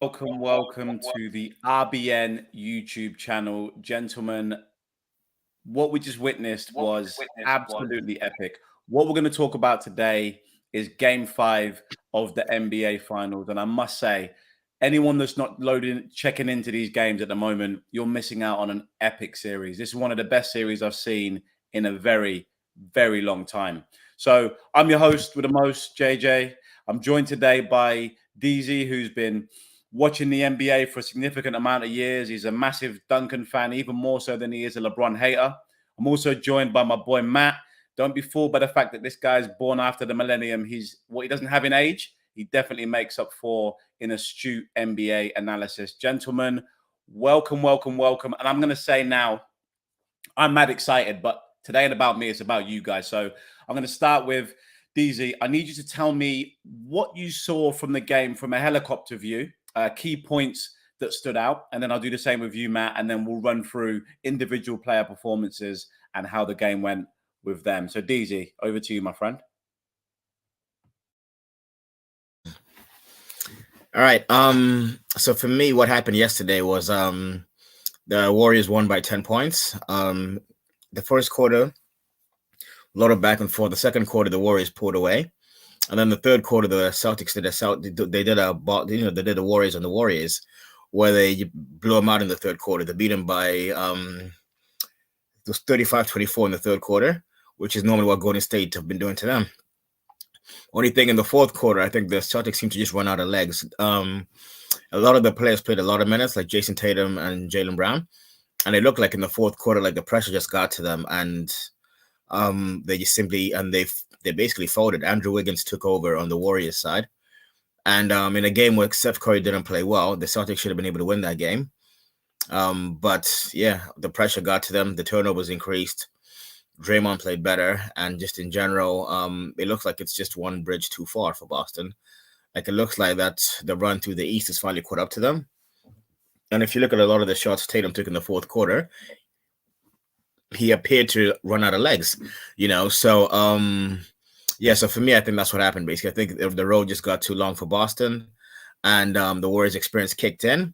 Welcome to the RBN YouTube channel. Gentlemen, what we just witnessed was absolutely epic. What we're going to talk about today is game 5 of the NBA finals. And I must say, anyone that's not checking into these games at the moment, you're missing out on an epic series. This is one of the best series I've seen in a very, very long time. So I'm your host with the most, JJ. I'm joined today by DZ, who's been watching the NBA for a significant amount of years. He's a massive Duncan fan, even more so than he is a LeBron hater. I'm also joined by my boy Matt. Don't be fooled by the fact that this guy's born after the millennium. He's what he doesn't have in age, he definitely makes up for in astute NBA analysis. Gentlemen, welcome. And I'm going to say now, I'm mad excited, but today ain't about me, it's about you guys. So I'm going to start with DZ. I need you to tell me what you saw from the game from a helicopter view, key points that stood out. And then I'll do the same with you, Matt. And then we'll run through individual player performances and how the game went with them. So DZ, over to you, my friend. All right. So for me, what happened yesterday was the Warriors won by 10 points. The first quarter, a lot of back and forth. The second quarter, the Warriors pulled away. And then the third quarter, the Celtics they did the Warriors on the Warriors, where they blew them out in the third quarter. They beat them by it was 35-24 in the third quarter, which is normally what Golden State have been doing to them. Only thing in the fourth quarter, I think the Celtics seem to just run out of legs. A lot of the players played a lot of minutes, like Jason Tatum and Jaylen Brown, and it looked like in the fourth quarter, like the pressure just got to them, and they just simply they basically folded. Andrew Wiggins took over on the Warriors side, and in a game where Steph Curry didn't play well, the Celtics should have been able to win that game. But yeah, the pressure got to them. The turnovers increased. Draymond played better, and just in general, it looks like it's just one bridge too far for Boston. Like it looks like that the run through the East has finally caught up to them. And if you look at a lot of the shots Tatum took in the fourth quarter, he appeared to run out of legs, So so for me, I think that's what happened. Basically, I think the road just got too long for Boston, and the Warriors' experience kicked in.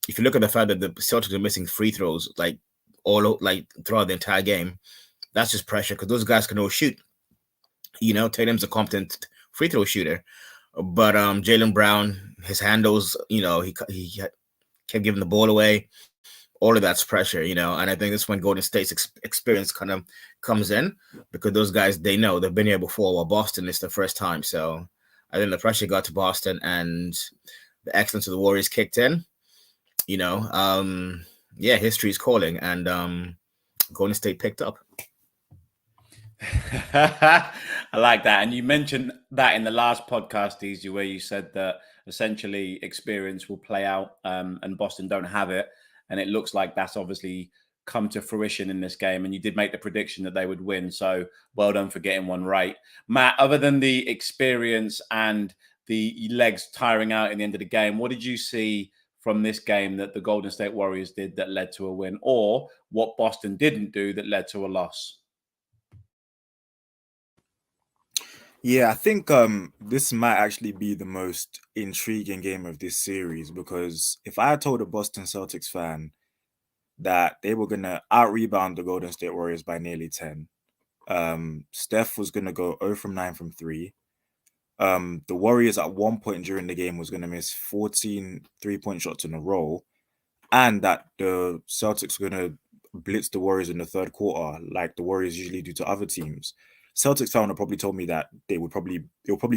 If you look at the fact that the Celtics are missing free throws like throughout the entire game, that's just pressure because those guys can all shoot. Tatum's a competent free throw shooter, but Jaylen Brown, his handles, he kept giving the ball away. All of that's pressure, and I think this when Golden State's experience kind of comes in because those guys, they know they've been here before, while Boston is the first time. So I think the pressure got to Boston and the excellence of the Warriors kicked in. History is calling, and Golden State picked up. I like that. And you mentioned that in the last podcast, Easy, where you said that essentially experience will play out and Boston don't have it. And it looks like that's obviously come to fruition in this game. And you did make the prediction that they would win. So well done for getting one right. Matt, other than the experience and the legs tiring out in the end of the game, what did you see from this game that the Golden State Warriors did that led to a win, or what Boston didn't do that led to a loss? Yeah, I think this might actually be the most intriguing game of this series because if I had told a Boston Celtics fan that they were going to out-rebound the Golden State Warriors by nearly 10, Steph was going to go 0 from 9 from 3. The Warriors at one point during the game was going to miss 14 three-point shots in a row, and that the Celtics were going to blitz the Warriors in the third quarter like the Warriors usually do to other teams. Celtics fan would probably told me that it will probably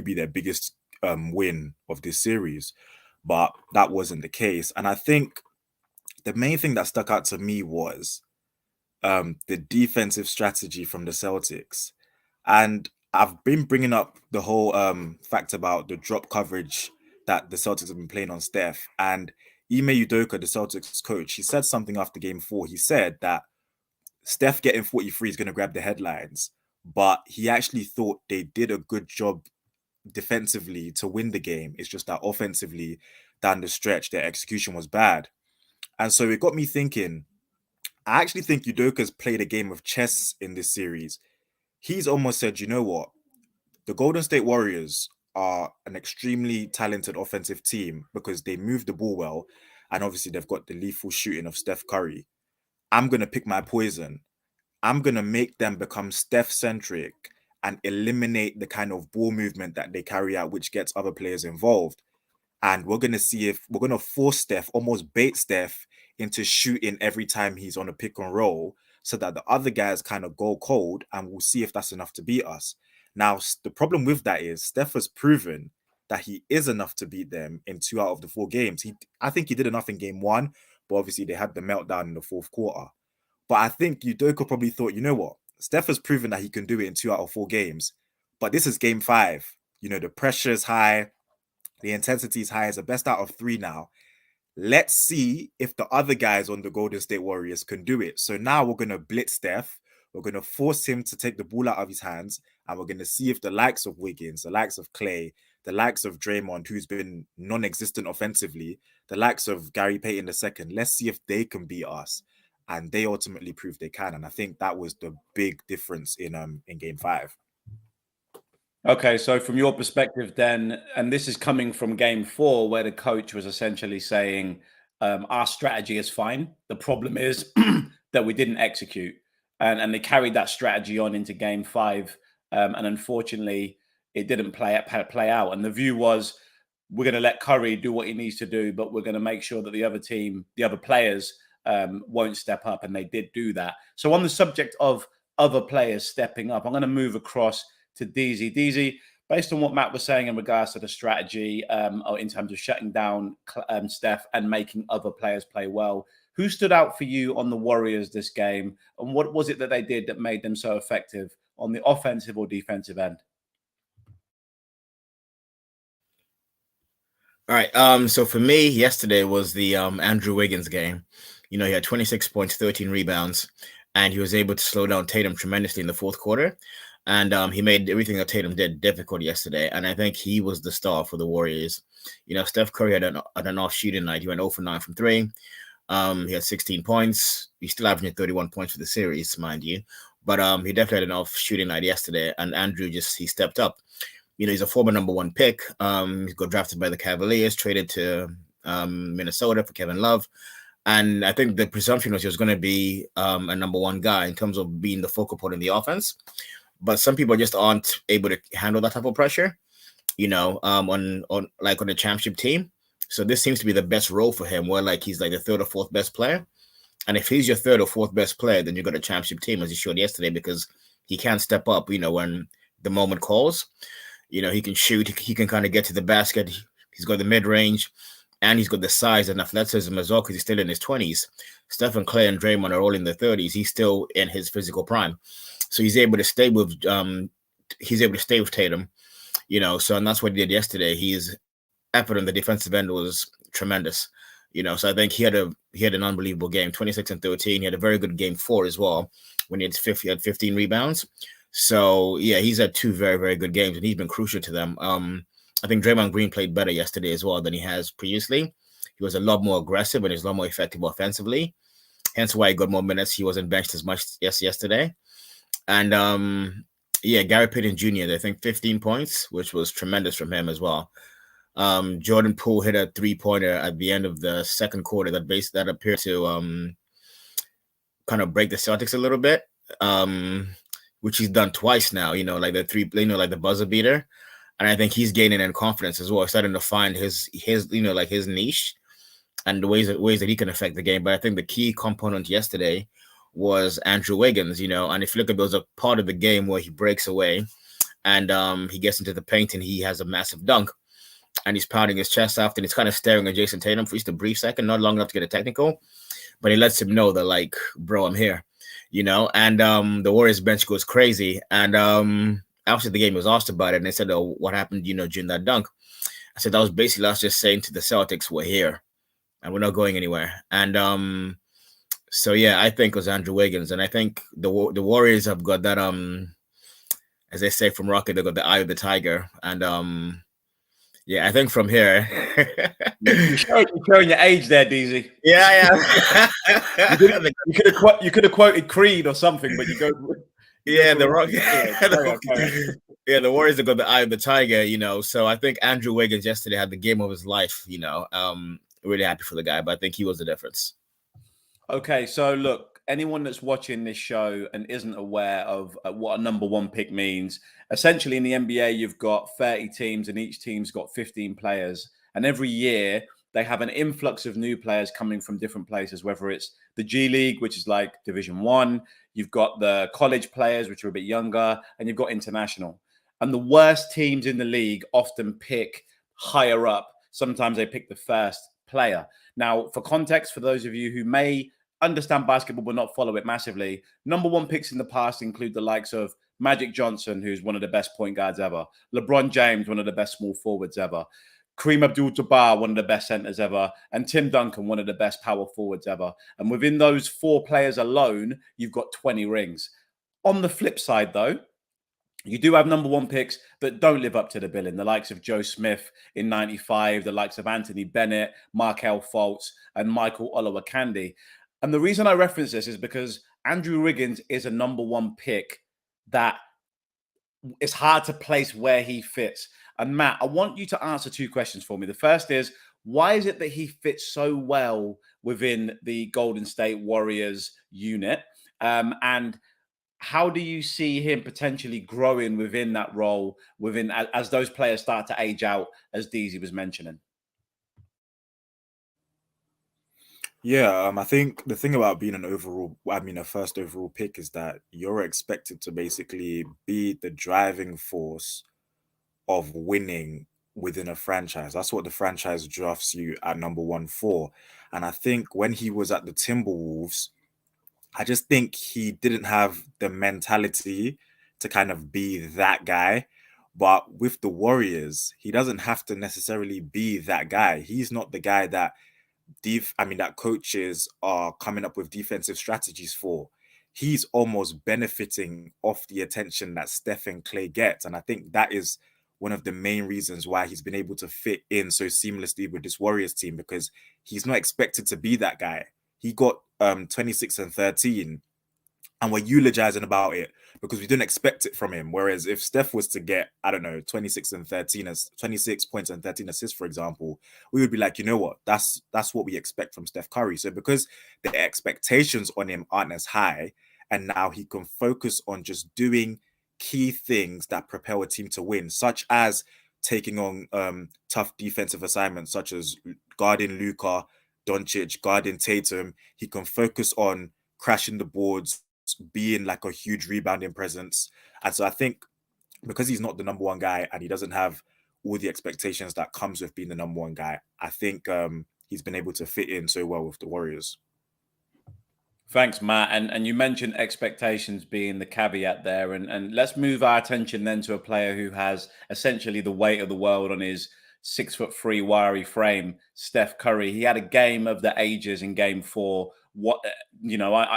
be their biggest win of this series, but that wasn't the case. And I think the main thing that stuck out to me was the defensive strategy from the Celtics. And I've been bringing up the whole fact about the drop coverage that the Celtics have been playing on Steph. And Ime Udoka, the Celtics coach, he said something after game 4. He said that Steph getting 43 is going to grab the headlines, but he actually thought they did a good job defensively to win the game. It's just that offensively, down the stretch, their execution was bad. And so it got me thinking, I actually think Udoka's played a game of chess in this series. He's almost said, you know what? The Golden State Warriors are an extremely talented offensive team because they move the ball well, and obviously they've got the lethal shooting of Steph Curry. I'm going to pick my poison. I'm going to make them become Steph-centric and eliminate the kind of ball movement that they carry out, which gets other players involved. And we're going to see if we're going to force Steph, almost bait Steph into shooting every time he's on a pick and roll so that the other guys kind of go cold, and we'll see if that's enough to beat us. Now, the problem with that is Steph has proven that he is enough to beat them in 2 out of the 4 games. I think he did enough in game 1, but obviously they had the meltdown in the 4th quarter. But I think Udoka probably thought, you know what? Steph has proven that he can do it in 2 out of 4 games. But this is game 5. You know, the pressure is high. The intensity is high. It's the best out of 3 now. Let's see if the other guys on the Golden State Warriors can do it. So now we're going to blitz Steph. We're going to force him to take the ball out of his hands. And we're going to see if the likes of Wiggins, the likes of Clay, the likes of Draymond, who's been non-existent offensively, the likes of Gary Payton II, let's see if they can beat us. And they ultimately proved they can. And I think that was the big difference in game 5. Okay, so from your perspective then, and this is coming from game 4, where the coach was essentially saying, our strategy is fine. The problem is that we didn't execute. And they carried that strategy on into game 5. And unfortunately, it didn't play out. And the view was, we're going to let Curry do what he needs to do, but we're going to make sure that the other team, the other players won't step up. And they did do that. So on the subject of other players stepping up, I'm going to move across to DZ. DZ, based on what Matt was saying in regards to the strategy or in terms of shutting down Steph and making other players play well, who stood out for you on the Warriors this game? And what was it that they did that made them so effective on the offensive or defensive end? All right. So for me, yesterday was the Andrew Wiggins game. You know, he had 26 points, 13 rebounds, and he was able to slow down Tatum tremendously in the 4th quarter. And he made everything that Tatum did difficult yesterday. And I think he was the star for the Warriors. You know, Steph Curry had an off shooting night. He went 0 for 9 from 3. He had 16 points. He's still averaging 31 points for the series, mind you. But he definitely had an off shooting night yesterday. And Andrew he stepped up. You know, he's a former number 1 pick. He got drafted by the Cavaliers, traded to Minnesota for Kevin Love. And I think the presumption was he was going to be a number 1 guy in terms of being the focal point in the offense. But some people just aren't able to handle that type of pressure, you know, on the championship team. So this seems to be the best role for him, where like he's like the 3rd or 4th best player. And if he's your 3rd or 4th best player, then you got a championship team, as he showed yesterday, because he can step up, you know, when the moment calls. You know, he can shoot, he can kind of get to the basket. He's got the mid-range, and he's got the size and athleticism as well, because he's still in his 20s. Stephen Clay and Draymond are all in their 30s. He's still in his physical prime. So he's able to stay with Tatum, you know. So, and that's what he did yesterday. His effort on the defensive end was tremendous, you know. So I think he had an unbelievable game, 26 and 13. He had a very good game 4 as well, when he had 15 rebounds. So yeah, he's had 2 very, very good games, and he's been crucial to them. I think Draymond Green played better yesterday as well than he has previously. He was a lot more aggressive and he's a lot more effective offensively. Hence why he got more minutes. He wasn't benched as much yesterday. And Gary Payton Jr., I think 15 points, which was tremendous from him as well. Jordan Poole hit a 3-pointer at the end of the 2nd quarter that appeared to kind of break the Celtics a little bit, which he's done twice now, you know, like the buzzer beater. And I think he's gaining in confidence as well, starting to find his niche and the ways that he can affect the game. But I think the key component yesterday was Andrew Wiggins, you know. And if you look at, there's a part of the game where he breaks away and he gets into the paint and he has a massive dunk and he's pounding his chest after, and he's kind of staring at Jason Tatum for just a brief second, not long enough to get a technical, but he lets him know that, like, bro, I'm here, you know. And the Warriors bench goes crazy. And after the game, was asked about it, and they said, "Oh, what happened, you know, during that dunk?" I said, that was basically us just saying to the Celtics, we're here and we're not going anywhere. And so yeah, I think it was Andrew Wiggins, and I think the Warriors have got that as they say from Rocket, they got the eye of the tiger. And yeah, I think from here you're showing your age there, DZ. Yeah. You could have quoted Creed or something, but you go. Yeah, the Rock. Yeah, the Warriors have got the eye of the tiger, So I think Andrew Wiggins yesterday had the game of his life, Really happy for the guy, but I think he was the difference. Okay, so look, anyone that's watching this show and isn't aware of what a number one pick means, essentially in the NBA, you've got 30 teams and each team's got 15 players. And every year they have an influx of new players coming from different places, whether it's the G League, which is like Division One, you've got the college players, which are a bit younger, and you've got international. And the worst teams in the league often pick higher up. Sometimes they pick the first player. Now, for context, for those of you who may understand basketball but not follow it massively, number one picks in the past include the likes of Magic Johnson, who's one of the best point guards ever, LeBron James, one of the best small forwards ever, Kareem Abdul-Jabbar, one of the best centers ever, and Tim Duncan, one of the best power forwards ever. And within those four players alone, you've got 20 rings. On the flip side, though, you do have number one picks that don't live up to the billing. The likes of Joe Smith in 95, the likes of Anthony Bennett, Markelle Fultz, and Michael Olowokandi. And the reason I reference this is because Andrew Wiggins is a number one pick that it's hard to place where he fits. And Matt, I want you to answer two questions for me. The first is, why is it that he fits so well within the Golden State Warriors unit? And how do you see him potentially growing within that role as those players start to age out, as DZ was mentioning? Yeah, I think the thing about being a first overall pick is that you're expected to basically be the driving force of winning within a franchise. That's what the franchise drafts you at number one for. And I think when he was at the Timberwolves, I just think he didn't have the mentality to kind of be that guy. But with the Warriors, he doesn't have to necessarily be that guy. He's not the guy that that coaches are coming up with defensive strategies for. He's almost benefiting off the attention that Steph and Clay get. And I think that is one of the main reasons why he's been able to fit in so seamlessly with this Warriors team, because he's not expected to be that guy. He got 26 and 13, and we're eulogizing about it because we didn't expect it from him. Whereas if Steph was to get, 26 and 13 as 26 points and 13 assists, for example, we would be like, you know what, that's what we expect from Steph Curry. So because the expectations on him aren't as high, and now he can focus on just doing key things that propel a team to win, such as taking on tough defensive assignments, such as guarding Luka Doncic, guarding Tatum. He can focus on crashing the boards, being like a huge rebounding presence. And so I think because he's not the number one guy and he doesn't have all the expectations that comes with being the number one guy, I think he's been able to fit in so well with the Warriors. Thanks, Matt. And you mentioned expectations being the caveat there. And let's move our attention then to a player who has essentially the weight of the world on his 6'3" wiry frame, Steph Curry. He had a game of the ages in Game 4.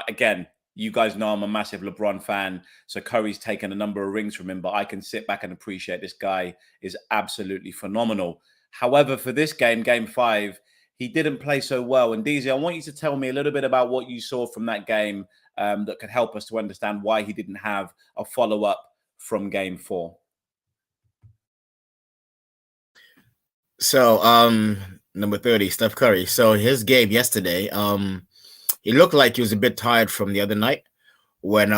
Again, you guys know I'm a massive LeBron fan, so Curry's taken a number of rings from him, but I can sit back and appreciate this guy is absolutely phenomenal. However, for this game, Game 5, he didn't play so well. And DZ, I want you to tell me a little bit about what you saw from that game that could help us to understand why he didn't have a follow-up from Game 4. So, number 30, Steph Curry. So his game yesterday, he looked like he was a bit tired from the other night when,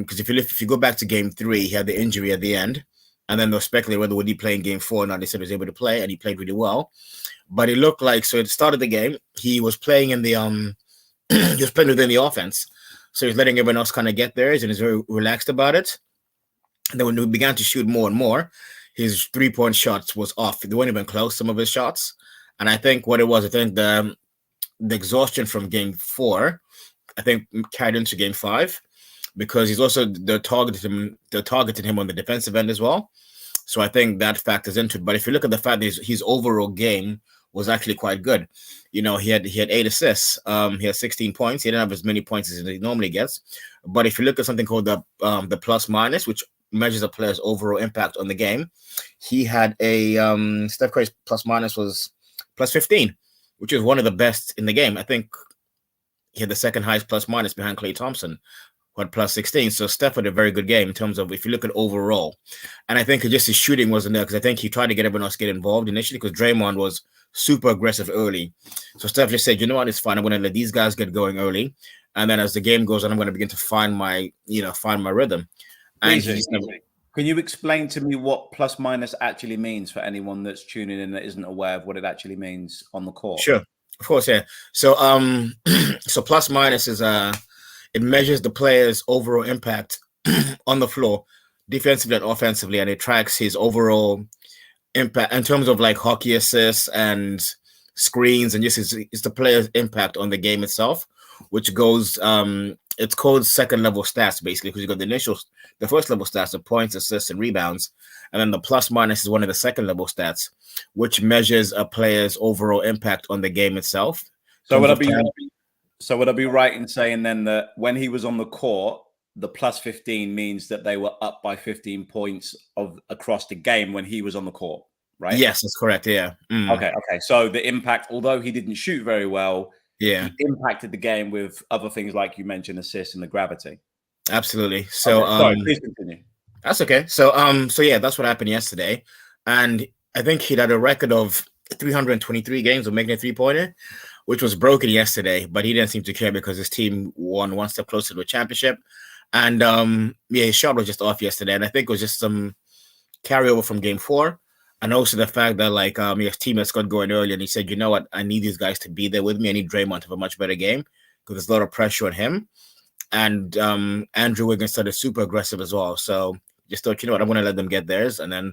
because if you go back to Game 3, he had the injury at the end, and then they'll speculate whether would he play in Game 4 or not. They said he was able to play, and he played really well. But it looked like, so at the start of the game, he was playing in the he was playing within the offense. So he's letting everyone else kind of get theirs and he's very relaxed about it. And then when we began to shoot more and more, his 3-point shots was off. They weren't even close, some of his shots. And I think what it was, the exhaustion from Game 4, carried into Game 5, because he's also they're targeting him on the defensive end as well. So I think that factors into it. But if you look at the fact that his overall game was actually quite good, he had 8 assists, he had 16 points. He didn't have as many points as he normally gets. But if you look at something called the plus minus, which measures a player's overall impact on the game, he had a Steph Curry's plus minus was plus 15, which is one of the best in the game. I think he had the second highest plus minus behind Klay Thompson. what, plus 16. So Steph had a very good game in terms of if you look at overall. And I think just his shooting wasn't there because I think he tried to get everyone else to get involved initially because Draymond was super aggressive early. So Steph just said, you know what, it's fine. I'm going to let these guys get going early. And then as the game goes on, I'm going to begin to find my rhythm. And can you explain to me what plus minus actually means for anyone that's tuning in that isn't aware of what it actually means on the court? Sure. Of course, yeah. So so plus minus is it measures the player's overall impact on the floor, defensively and offensively, and it tracks his overall impact in terms of like hockey assists and screens, and just it's the player's impact on the game itself, which goes it's called second level stats basically because you got the first level stats of points, assists, and rebounds, and then the plus minus is one of the second level stats, which measures a player's overall impact on the game itself. So would I be right in saying then that when he was on the court, the plus 15 means that they were up by 15 points across the game when he was on the court, right? Yes, that's correct. Yeah. Okay. So the impact, although he didn't shoot very well, he impacted the game with other things like you mentioned, assists and the gravity. Absolutely. So sorry, please continue. That's okay. So yeah, that's what happened yesterday. And I think he had a record of 323 games of making a three-pointer, which was broken yesterday, but he didn't seem to care because his team won one step closer to a championship. And his shot was just off yesterday. And I think it was just some carryover from game 4. And also the fact that his teammates got going early and he said, you know what, I need these guys to be there with me. I need Draymond to have a much better game because there's a lot of pressure on him. And Andrew Wiggins started super aggressive as well. So just thought, you know what, I'm going to let them get theirs. And then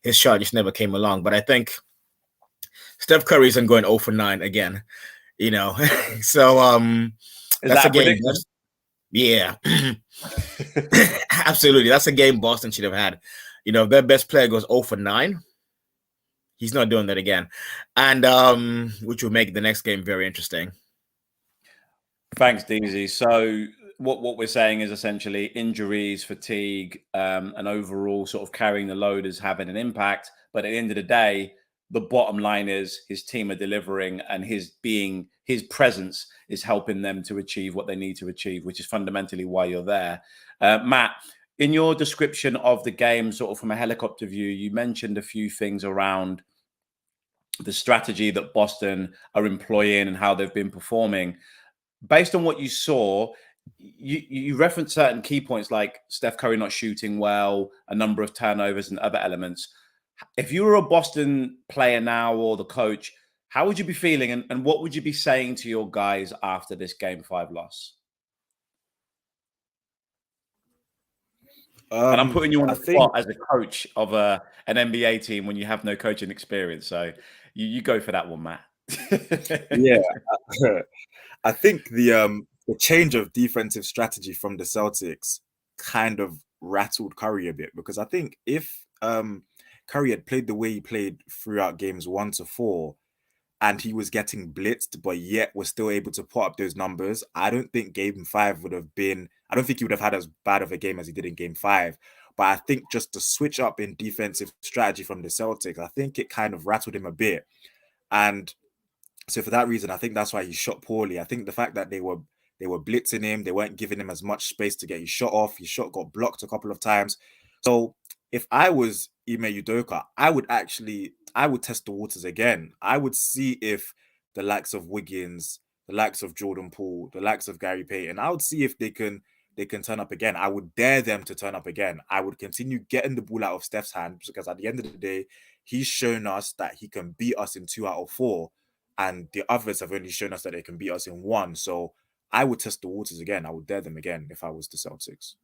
his shot just never came along. But I think Steph Curry isn't going 0 for 9 again, you know. So that's a game. Yeah, absolutely. That's a game Boston should have had. You know, if their best player goes 0 for 9, he's not doing that again. And which will make the next game very interesting. Thanks, DZ. So what we're saying is essentially injuries, fatigue, and overall sort of carrying the load is having an impact. But at the end of the day, the bottom line is his team are delivering and his presence is helping them to achieve what they need to achieve, which is fundamentally why you're there. Matt, in your description of the game, sort of from a helicopter view, you mentioned a few things around the strategy that Boston are employing and how they've been performing. Based on what you saw, you referenced certain key points like Steph Curry not shooting well, a number of turnovers and other elements. If you were a Boston player now or the coach, how would you be feeling and what would you be saying to your guys after this Game 5 loss? And I'm putting you on the spot as a coach of an NBA team when you have no coaching experience. So you go for that one, Matt. Yeah. I think the change of defensive strategy from the Celtics kind of rattled Curry a bit because I think if Curry had played the way he played throughout games 1 to 4 and he was getting blitzed but yet was still able to put up those numbers, I don't think game 5 would have been, I don't think he would have had as bad of a game as he did in game 5. But I think just the switch up in defensive strategy from the Celtics, I think it kind of rattled him a bit. And so for that reason, I think that's why he shot poorly. I think the fact that they were blitzing him, they weren't giving him as much space to get his shot off. His shot got blocked a couple of times. So if I was Ime Udoka, I would test the waters again. I would see if the likes of Wiggins, the likes of Jordan Poole, the likes of Gary Payton, I would see if they can turn up again. I would dare them to turn up again. I would continue getting the ball out of Steph's hand because at the end of the day, he's shown us that he can beat us in 2 out of 4. And the others have only shown us that they can beat us in 1. So I would test the waters again. I would dare them again if I was the Celtics.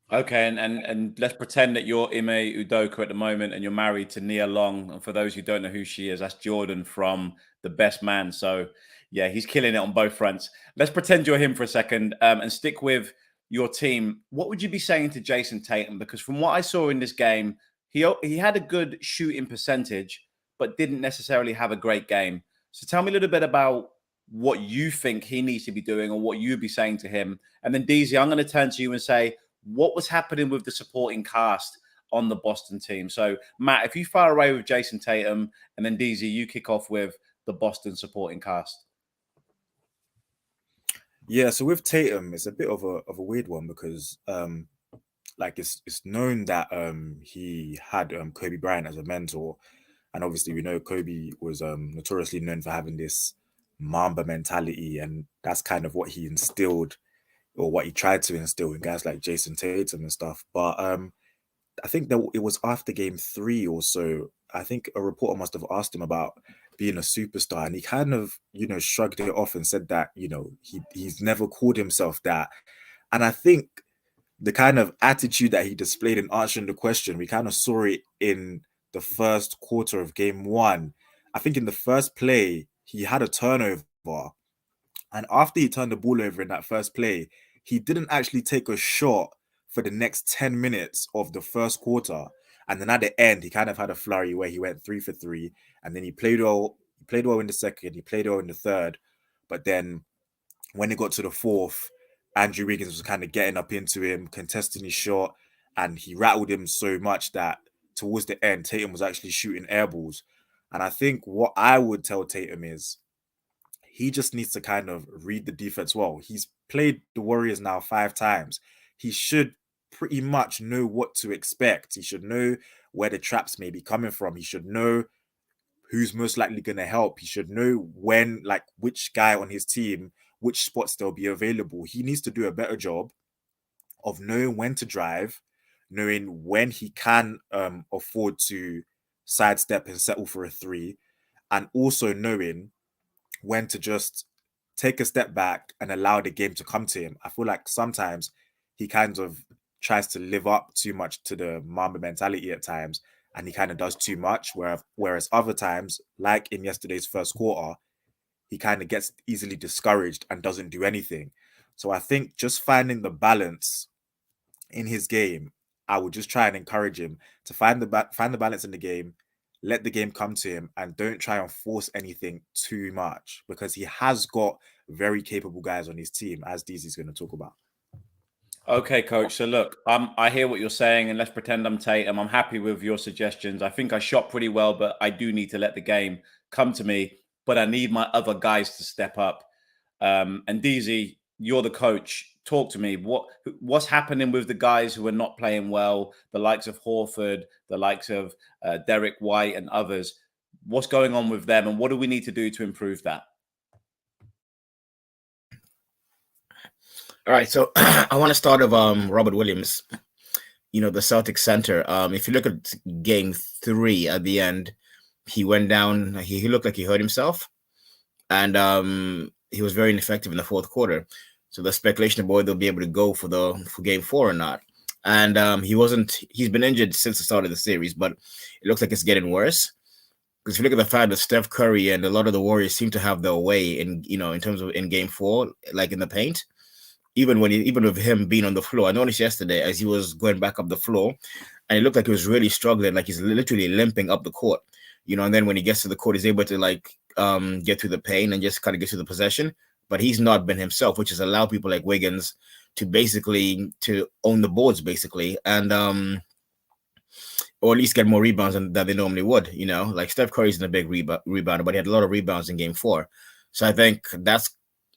Okay, and let's pretend that you're Ime Udoka at the moment and you're married to Nia Long. And for those who don't know who she is, that's Jordan from The Best Man. So yeah, he's killing it on both fronts. Let's pretend you're him for a second and stick with your team. What would you be saying to Jason Tatum? Because from what I saw in this game, he had a good shooting percentage, but didn't necessarily have a great game. So tell me a little bit about what you think he needs to be doing or what you'd be saying to him. And then DZ, I'm going to turn to you and say, what was happening with the supporting cast on the Boston team? So Matt, if you fire away with Jason Tatum and then DZ, you kick off with the Boston supporting cast. Yeah, so with Tatum, it's a bit of a weird one because like it's known that he had Kobe Bryant as a mentor, and obviously we know Kobe was notoriously known for having this Mamba mentality, and that's kind of what he instilled or what he tried to instill in guys like Jason Tatum and stuff. But I think that it was after game 3 or so. I think a reporter must have asked him about being a superstar, and he kind of, shrugged it off and said that, he's never called himself that. And I think the kind of attitude that he displayed in answering the question, we kind of saw it in the first quarter of game 1. I think in the first play, he had a turnover. And after he turned the ball over in that first play, he didn't actually take a shot for the next 10 minutes of the first quarter. And then at the end, he kind of had a flurry where he went 3 for 3. And then he played well in the second, he played well in the third. But then when it got to the fourth, Andrew Wiggins was kind of getting up into him, contesting his shot, and he rattled him so much that towards the end, Tatum was actually shooting air balls. And I think what I would tell Tatum is he just needs to kind of read the defense well. He's played the Warriors now 5 times. He should pretty much know what to expect. He should know where the traps may be coming from. He should know who's most likely going to help. He should know when, like, which guy on his team, which spots they'll be available. He needs to do a better job of knowing when to drive, knowing when he can afford to sidestep and settle for a 3, and also knowing when to just take a step back and allow the game to come to him. I feel like sometimes he kind of tries to live up too much to the Mamba mentality at times, and he kind of does too much, whereas other times, like in yesterday's first quarter, he kind of gets easily discouraged and doesn't do anything. So I think just finding the balance in his game, I would just try and encourage him to find the balance in the game, let the game come to him, and don't try and force anything too much, because he has got very capable guys on his team, as DZ's going to talk about. Okay, coach. So look, I hear what you're saying, and let's pretend I'm Tatum. I'm happy with your suggestions. I think I shot pretty well, but I do need to let the game come to me. But I need my other guys to step up. And DZ, you're the coach. Talk to me. What's happening with the guys who are not playing well? The likes of Horford, the likes of Derek White, and others. What's going on with them, and what do we need to do to improve that? All right, so I want to start with Robert Williams, the Celtics center. If you look at game 3 at the end, he went down. He looked like he hurt himself, and he was very ineffective in the fourth quarter. So the speculation of whether they'll be able to go for game 4 or not. And he's been injured since the start of the series, but it looks like it's getting worse. Because if you look at the fact that Steph Curry and a lot of the Warriors seem to have their way in terms of in game 4, like in the paint, even with him being on the floor. I noticed yesterday as he was going back up the floor, and it looked like he was really struggling, like he's literally limping up the court, and then when he gets to the court, he's able to get through the pain and just kind of get to the possession. But he's not been himself, which has allowed people like Wiggins to own the boards basically, and or at least get more rebounds than they normally would. Like Steph Curry's in a big rebounder, but he had a lot of rebounds in game 4. So I think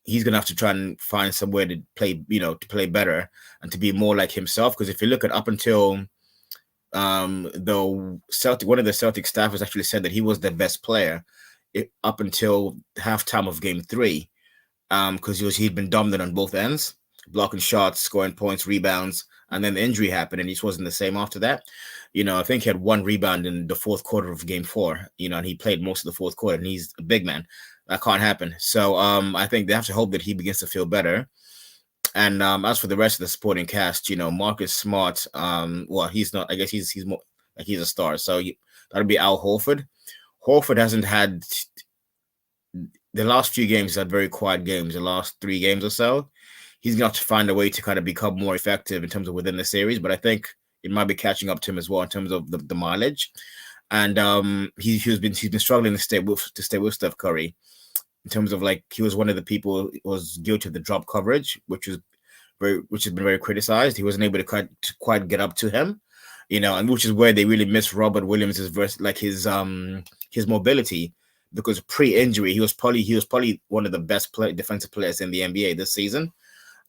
he's gonna have to try and find somewhere to play, to play better and to be more like himself. Because if you look at up until one of the Celtic staffers actually said that he was the best player up until halftime of game 3. Because he'd been dominant on both ends, blocking shots, scoring points, rebounds, and then the injury happened, and he just wasn't the same after that. I think he had 1 rebound in the fourth quarter of game 4, and he played most of the fourth quarter, and he's a big man. That can't happen. So I think they have to hope that he begins to feel better. And as for the rest of the supporting cast, Marcus Smart, well, he's not. I guess he's more like he's a star. So that'll be Al Horford. Horford hasn't had the last few games, had very quiet games. The last 3 games or so, he's gonna have to find a way to kind of become more effective in terms of within the series. But I think it might be catching up to him as well in terms of the mileage. And he's been struggling to stay with Steph Curry. In terms of he was one of the people who was guilty of the drop coverage, which has been very criticized. He wasn't able to quite get up to him, and which is where they really miss Robert Williams' his mobility, because pre-injury he was probably one of the best defensive players in the NBA this season.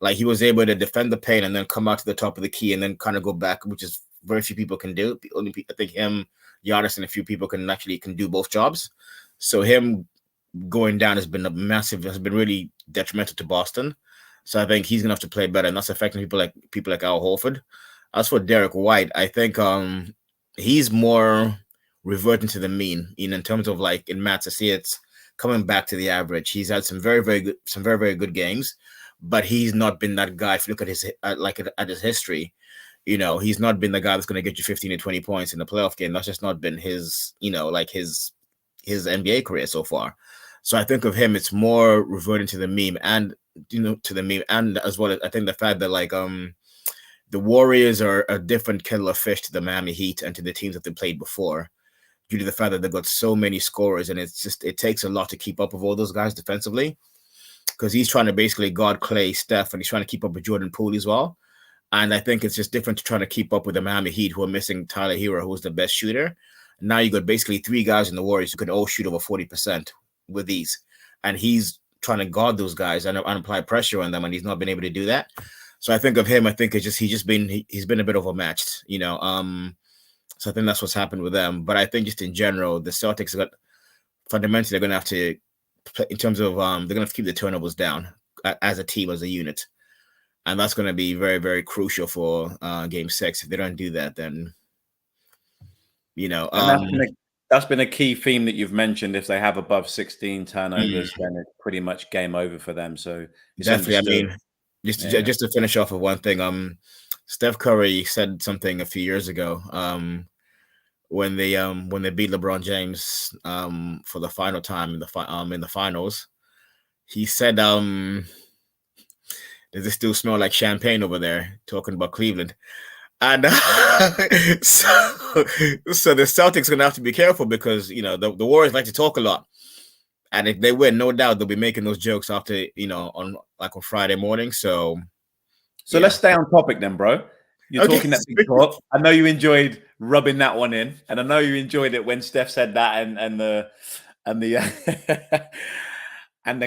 Like, he was able to defend the paint and then come out to the top of the key and then kind of go back, which is very few people can do. I think him, Giannis, and a few people can do both jobs. So him going down has been really detrimental to Boston. So I think he's gonna have to play better, and that's affecting people like Al Horford. As for Derek White, I think he's more reverting to the mean, in terms of, like, in Matt's, I see it's coming back to the average. He's had some very, very good games, but he's not been that guy. If you look at his history, he's not been the guy that's going to get you 15 to 20 points in the playoff game. That's just not been his, his NBA career so far. So I think of him, it's more reverting to the meme, and and as well as I think the fact that, like, the Warriors are a different kettle of fish to the Miami Heat and to the teams that they played before, due to the fact that they've got so many scorers, and it takes a lot to keep up with all those guys defensively, because he's trying to basically guard Clay, Steph, and he's trying to keep up with Jordan Poole as well. And I think it's just different to trying to keep up with the Miami Heat, who are missing Tyler Hero, who's the best shooter. Now you got basically three guys in the Warriors who could all shoot over 40% with these, and he's trying to guard those guys and apply pressure on them, and he's not been able to do that. So I think of him, I think he's been a bit overmatched, So I think that's what's happened with them. But I think just in general, the Celtics fundamentally they're going to have to, in terms of they're going to have to keep the turnovers down as a team, as a unit, and that's going to be very, very crucial for Game 6. If they don't do that, then that's been a key theme that you've mentioned. If they have above 16 turnovers, then it's pretty much game over for them. So definitely, understood. I mean, just to finish off with one thing, Steph Curry said something a few years ago when they beat LeBron James for the final time in the finals. He said, "Does it still smell like champagne over there?" Talking about Cleveland. And so the Celtics are gonna have to be careful, because the Warriors like to talk a lot, and if they win, no doubt they'll be making those jokes after on Friday morning. So let's stay on topic then, bro. You're talking that big talk. I know you enjoyed rubbing that one in, and I know you enjoyed it when Steph said that, and the and the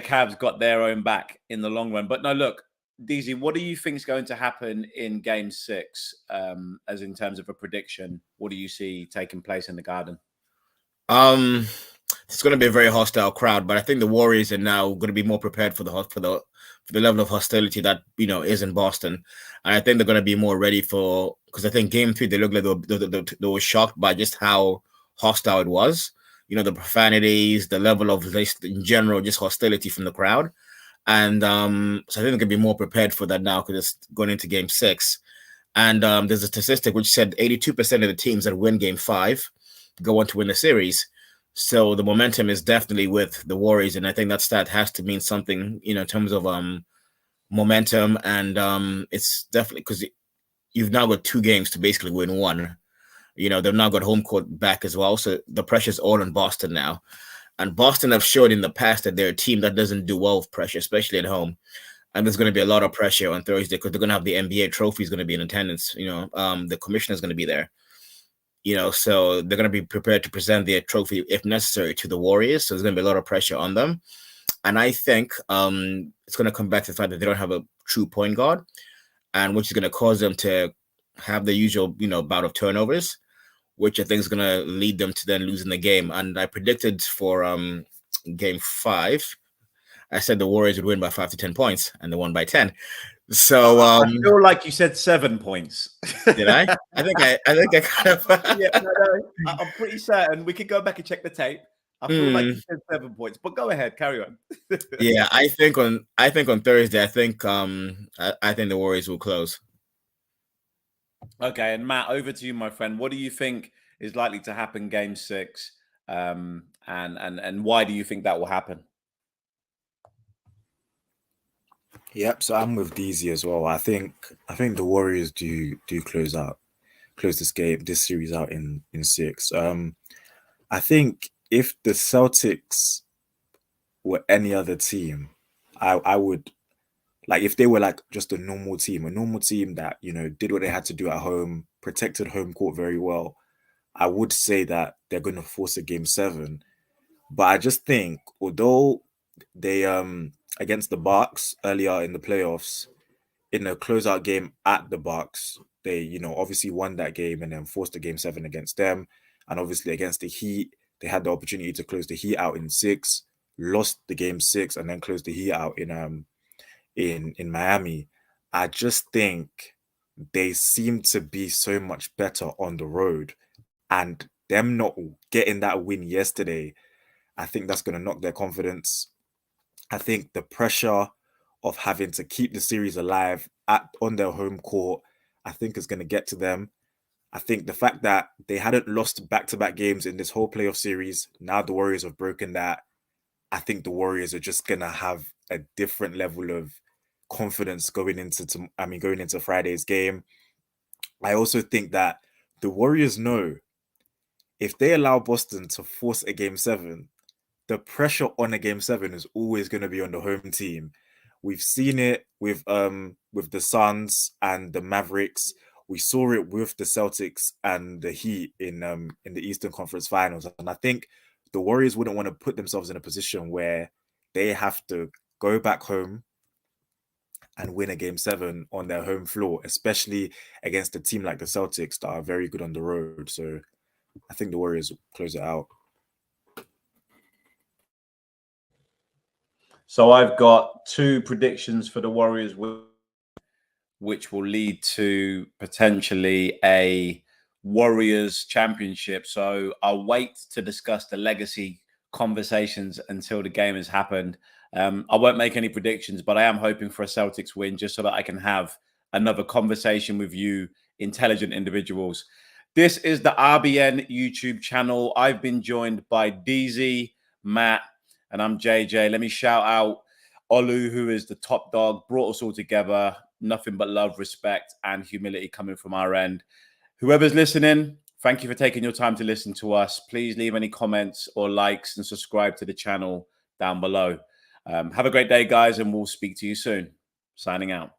Cavs got their own back in the long run. But no, look, DZ, what do you think is going to happen in Game 6, as in terms of a prediction? What do you see taking place in the Garden? It's going to be a very hostile crowd, but I think the Warriors are now going to be more prepared for the level of hostility that is in Boston, and I think they're going to be more ready because I think Game 3 they looked like they were shocked by just how hostile it was. The profanities, the level of just in general just hostility from the crowd. And so I think they're going to be more prepared for that now, because it's going into Game 6. And there's a statistic which said 82% of the teams that win Game 5 go on to win the series. So the momentum is definitely with the Warriors, and I think that stat has to mean something, in terms of momentum. And it's definitely because you've now got 2 games to basically win one. They've now got home court back as well, so the pressure's all on Boston now. And Boston have showed in the past that they're a team that doesn't do well with pressure, especially at home. And there's going to be a lot of pressure on Thursday, because they're going to have the NBA trophies going to be in attendance. The commissioner's going to be there. So they're going to be prepared to present their trophy if necessary to the Warriors. So there's going to be a lot of pressure on them. And I think it's going to come back to the fact that they don't have a true point guard, and which is going to cause them to have the usual, bout of turnovers, which I think is going to lead them to then losing the game. And I predicted for Game 5, I said the Warriors would win by 5 to 10 points, and they won by 10. So I feel like you said 7 points. Did I? I think I kind of. Yeah, no, I'm pretty certain. We could go back and check the tape. I feel like you said 7 points, but go ahead, carry on. Yeah, I think on Thursday, I think the Warriors will close. Okay, and Matt, over to you, my friend. What do you think is likely to happen Game 6, and why do you think that will happen? Yep, so I'm with DZ as well. I think the Warriors do close this series out in 6. I think if the Celtics were any other team, I would, like, if they were like just a normal team that did what they had to do at home, protected home court very well, I would say that they're going to force a Game 7. But I just think, although they against the Bucks earlier in the playoffs, in a closeout game at the Bucks, they, you know, obviously won that game and then forced the game 7 against them. And obviously against the Heat, they had the opportunity to close the Heat out in 6, lost the game 6, and then closed the Heat out in Miami. I just think they seem to be so much better on the road, and them not getting that win yesterday, I think that's going to knock their confidence. I think the pressure of having to keep the series alive on their home court, I think is going to get to them. I think the fact that they hadn't lost back-to-back games in this whole playoff series, now the Warriors have broken that. I think the Warriors are just going to have a different level of confidence going into Friday's game. I also think that the Warriors know if they allow Boston to force a game 7, the pressure on a game 7 is always going to be on the home team. We've seen it with the Suns and the Mavericks. We saw it with the Celtics and the Heat in the Eastern Conference Finals. And I think the Warriors wouldn't want to put themselves in a position where they have to go back home and win a game 7 on their home floor, especially against a team like the Celtics that are very good on the road. So I think the Warriors will close it out. So I've got 2 predictions for the Warriors, which will lead to potentially a Warriors championship. So I'll wait to discuss the legacy conversations until the game has happened. I won't make any predictions, but I am hoping for a Celtics win just so that I can have another conversation with you intelligent individuals. This is the RBN YouTube channel. I've been joined by DZ, Matt, and I'm JJ. Let me shout out Olu, who is the top dog, brought us all together. Nothing but love, respect, and humility coming from our end. Whoever's listening, thank you for taking your time to listen to us. Please leave any comments or likes and subscribe to the channel down below. Have a great day, guys, and we'll speak to you soon. Signing out.